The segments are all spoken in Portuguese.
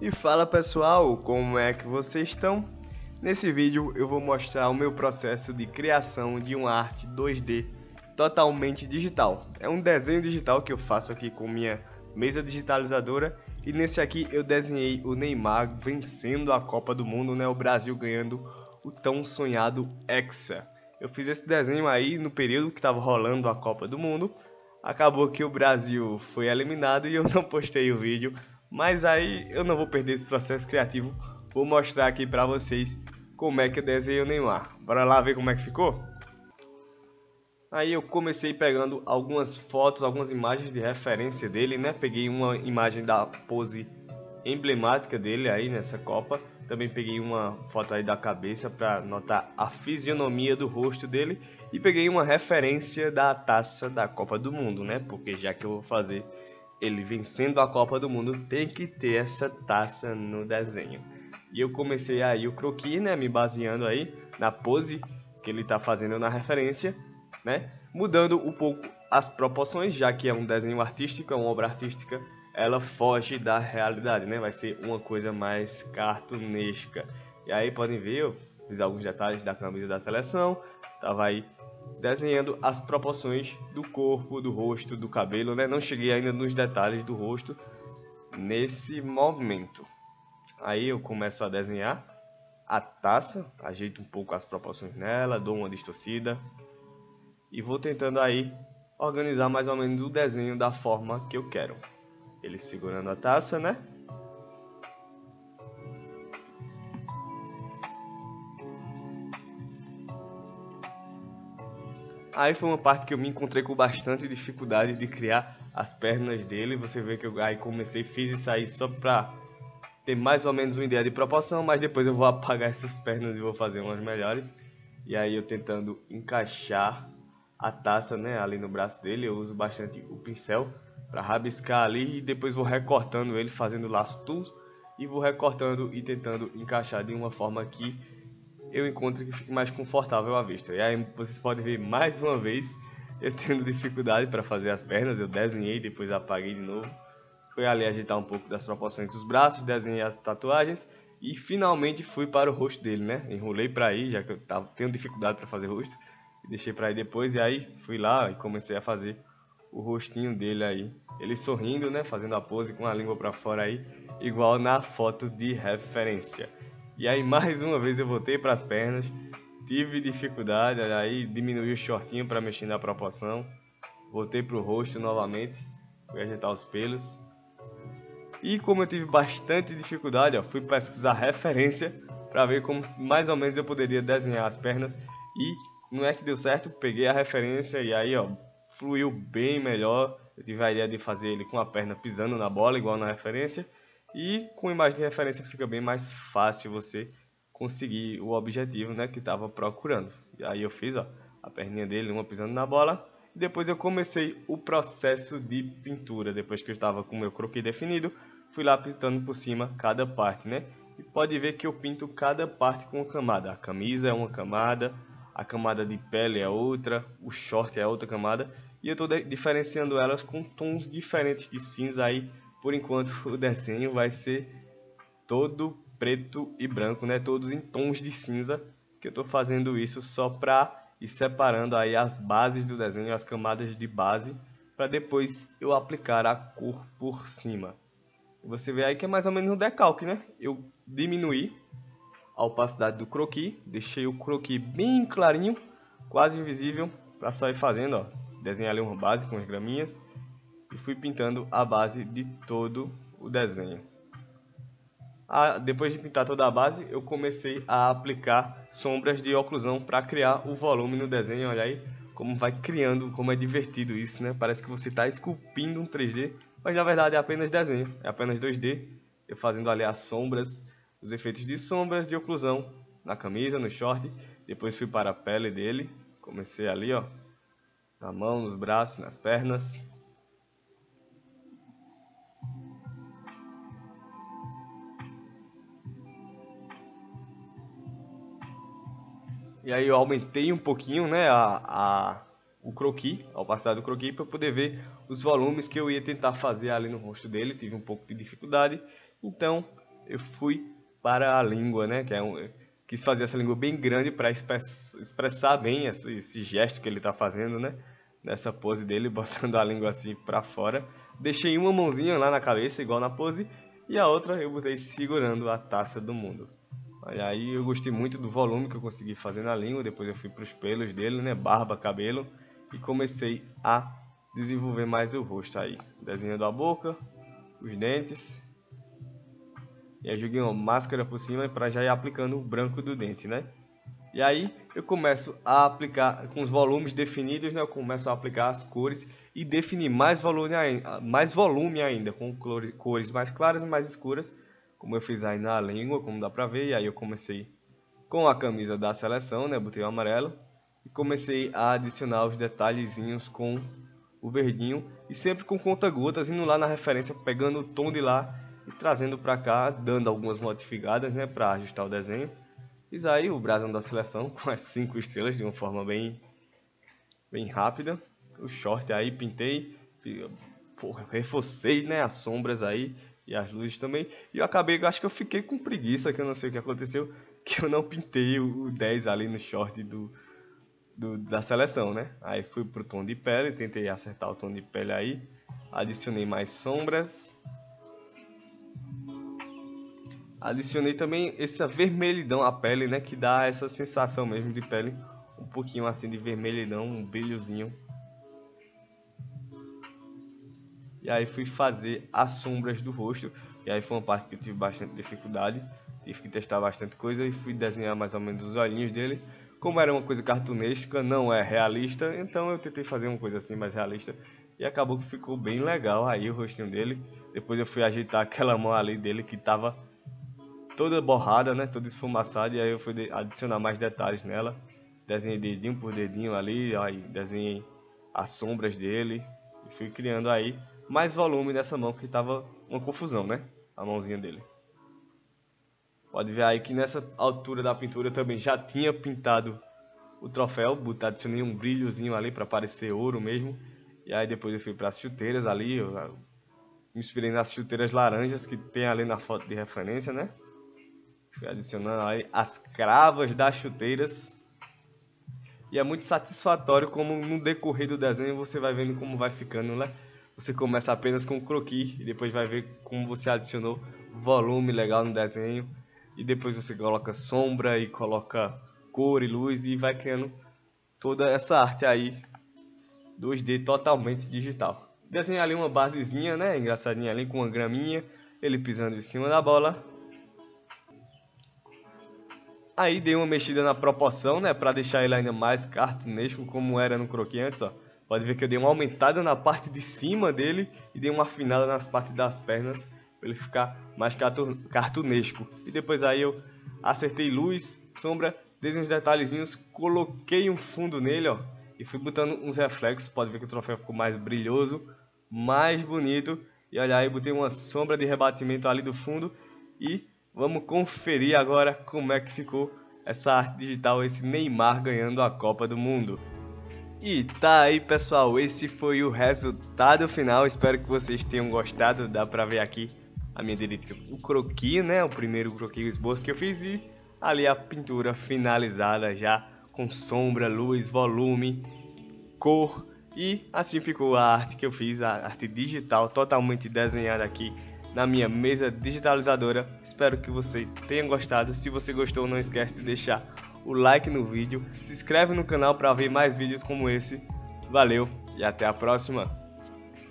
E fala pessoal, como é que vocês estão? Nesse vídeo eu vou mostrar o meu processo de criação de uma arte 2D totalmente digital. É um desenho digital que eu faço aqui com minha mesa digitalizadora e nesse aqui eu desenhei o Neymar vencendo a Copa do Mundo, né? O Brasil ganhando o tão sonhado Hexa. Eu fiz esse desenho aí no período que estava rolando a Copa do Mundo. Acabou que o Brasil foi eliminado e eu não postei o vídeo, mas aí eu não vou perder esse processo criativo. Vou mostrar aqui pra vocês como é que eu desenhei o Neymar. Bora lá ver como é que ficou? Aí eu comecei pegando algumas fotos, algumas imagens de referência dele, né? Peguei uma imagem da pose emblemática dele aí nessa Copa. Também peguei uma foto aí da cabeça para notar a fisionomia do rosto dele. E peguei uma referência da taça da Copa do Mundo, né? Porque já que eu vou fazer ele vencendo a Copa do Mundo, tem que ter essa taça no desenho. E eu comecei aí o croquis, né? Me baseando aí na pose que ele tá fazendo na referência, né? Mudando um pouco as proporções, já que é um desenho artístico, é uma obra artística, ela foge da realidade, né? Vai ser uma coisa mais cartunesca. E aí podem ver, eu fiz alguns detalhes da camisa da seleção, tava aí desenhando as proporções do corpo, do rosto, do cabelo, né? Não cheguei ainda nos detalhes do rosto nesse momento. Aí eu começo a desenhar a taça, ajeito um pouco as proporções nela, dou uma distorcida e vou tentando aí organizar mais ou menos o desenho da forma que eu quero. Ele segurando a taça, né? Aí foi uma parte que eu me encontrei com bastante dificuldade de criar as pernas dele. Você vê que eu aí comecei, fiz isso aí só pra ter mais ou menos uma ideia de proporção, mas depois eu vou apagar essas pernas e vou fazer umas melhores. E aí eu tentando encaixar a taça, né, ali no braço dele, eu uso bastante o pincel para rabiscar ali e depois vou recortando ele, fazendo laço tudo e vou recortando e tentando encaixar de uma forma que eu encontro que fique mais confortável à vista. E aí vocês podem ver mais uma vez eu tendo dificuldade para fazer as pernas, eu desenhei, depois apaguei de novo. Fui ali ajeitar um pouco das proporções dos braços, desenhei as tatuagens e finalmente fui para o rosto dele, né? Enrolei para ir, já que eu tendo dificuldade para fazer rosto, e deixei para ir depois e aí fui lá e comecei a fazer o rostinho dele aí, ele sorrindo, né, fazendo a pose com a língua para fora aí, igual na foto de referência. E aí mais uma vez eu voltei para as pernas, tive dificuldade, aí diminui o shortinho para mexer na proporção, voltei para o rosto novamente, fui ajeitar os pelos. E como eu tive bastante dificuldade, ó, fui pesquisar referência para ver como mais ou menos eu poderia desenhar as pernas e não é que deu certo, peguei a referência e aí ó, fluiu bem melhor. Eu tive a ideia de fazer ele com a perna pisando na bola, igual na referência, e com imagem de referência fica bem mais fácil você conseguir o objetivo, né, que estava procurando. E aí eu fiz ó, a perninha dele, uma pisando na bola. Depois eu comecei o processo de pintura, depois que eu estava com o meu croquis definido, fui lá pintando por cima cada parte, né? E pode ver que eu pinto cada parte com uma camada. A camisa é uma camada, a camada de pele é outra, o short é outra camada. E eu estou diferenciando elas com tons diferentes de cinza aí. Por enquanto o desenho vai ser todo preto e branco, né? Todos em tons de cinza, que eu estou fazendo isso só para ir separando aí as bases do desenho, as camadas de base, para depois eu aplicar a cor por cima. Você vê aí que é mais ou menos um decalque, né? Eu diminuí a opacidade do croquis, deixei o croquis bem clarinho, quase invisível, para só ir fazendo, ó, desenhar ali uma base com as graminhas e fui pintando a base de todo o desenho. Depois de pintar toda a base, eu comecei a aplicar sombras de oclusão para criar o volume no desenho. Olha aí como vai criando, como é divertido isso, né? Parece que você está esculpindo um 3D, mas na verdade é apenas desenho, é apenas 2D. Eu fazendo ali as sombras, os efeitos de sombras de oclusão na camisa, no short. Depois fui para a pele dele, comecei ali, ó, na mão, nos braços, nas pernas. E aí eu aumentei um pouquinho, né, o croquis, a opacidade do croquis, para poder ver os volumes que eu ia tentar fazer ali no rosto dele. Tive um pouco de dificuldade, então eu fui para a língua, né? Quis fazer essa língua bem grande para expressar bem esse gesto que ele está fazendo, né? Nessa pose dele, botando a língua assim para fora. Deixei uma mãozinha lá na cabeça, igual na pose, e a outra eu botei segurando a taça do mundo. Olha aí, eu gostei muito do volume que eu consegui fazer na língua. Depois eu fui para os pelos dele, né? Barba, cabelo, e comecei a desenvolver mais o rosto aí, desenhando a boca, os dentes. E aí joguei uma máscara por cima para já ir aplicando o branco do dente, né? E aí eu começo a aplicar com os volumes definidos, né? Eu começo a aplicar as cores e definir mais volume ainda, com cores mais claras e mais escuras, como eu fiz aí na língua, como dá pra ver. E aí eu comecei com a camisa da seleção, né? Botei o amarelo e comecei a adicionar os detalhezinhos com o verdinho e sempre com conta-gotas, indo lá na referência, pegando o tom de lá e trazendo para cá, dando algumas modificadas, né, para ajustar o desenho. Fiz aí o brasão da seleção com as 5 estrelas de uma forma bem rápida. O short aí pintei, reforcei, né, as sombras aí e as luzes também. E eu acabei, acho que eu fiquei com preguiça, que eu não sei o que aconteceu, que eu não pintei o 10 ali no short da seleção, né? Aí fui pro tom de pele, tentei acertar o tom de pele aí, adicionei mais sombras. Adicionei também essa vermelhidão à pele, né? Que dá essa sensação mesmo de pele. Um pouquinho assim de vermelhidão, um brilhozinho. E aí fui fazer as sombras do rosto. E aí foi uma parte que eu tive bastante dificuldade. Tive que testar bastante coisa e fui desenhar mais ou menos os olhinhos dele. Como era uma coisa cartunesca, não é realista. Então eu tentei fazer uma coisa assim mais realista. E acabou que ficou bem legal aí o rostinho dele. Depois eu fui ajeitar aquela mão ali dele que tava toda borrada, né, toda esfumaçada, e aí eu fui adicionar mais detalhes nela. Desenhei dedinho por dedinho ali, aí desenhei as sombras dele e fui criando aí mais volume nessa mão que tava uma confusão, né, a mãozinha dele. Pode ver aí que nessa altura da pintura eu também já tinha pintado o troféu, adicionei um brilhozinho ali para parecer ouro mesmo. E aí depois eu fui para as chuteiras ali, eu me inspirei nas chuteiras laranjas que tem ali na foto de referência, né? Fui adicionando aí as cravas das chuteiras. E é muito satisfatório como no decorrer do desenho você vai vendo como vai ficando, né? Você começa apenas com croquis e depois vai ver como você adicionou volume legal no desenho. E depois você coloca sombra e coloca cor e luz e vai criando toda essa arte aí 2D totalmente digital. Desenhei ali uma basezinha, né? Engraçadinha ali com uma graminha, ele pisando em cima da bola. Aí dei uma mexida na proporção, né, para deixar ele ainda mais cartunesco como era no croquis antes, ó. Pode ver que eu dei uma aumentada na parte de cima dele e dei uma afinada nas partes das pernas para ele ficar mais cartunesco. E depois aí eu acertei luz, sombra, dei uns detalhezinhos, coloquei um fundo nele, ó, e fui botando uns reflexos. Pode ver que o troféu ficou mais brilhoso, mais bonito. E olha aí, botei uma sombra de rebatimento ali do fundo e vamos conferir agora como é que ficou essa arte digital, esse Neymar ganhando a Copa do Mundo. E tá aí, pessoal, esse foi o resultado final. Espero que vocês tenham gostado. Dá pra ver aqui à minha direita o croquis, né? O primeiro croquis, o esboço que eu fiz, e ali a pintura finalizada já com sombra, luz, volume, cor. E assim ficou a arte que eu fiz, a arte digital totalmente desenhada aqui na minha mesa digitalizadora. Espero que você tenha gostado. Se você gostou, não esquece de deixar o like no vídeo, se inscreve no canal para ver mais vídeos como esse. Valeu e até a próxima.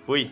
Fui!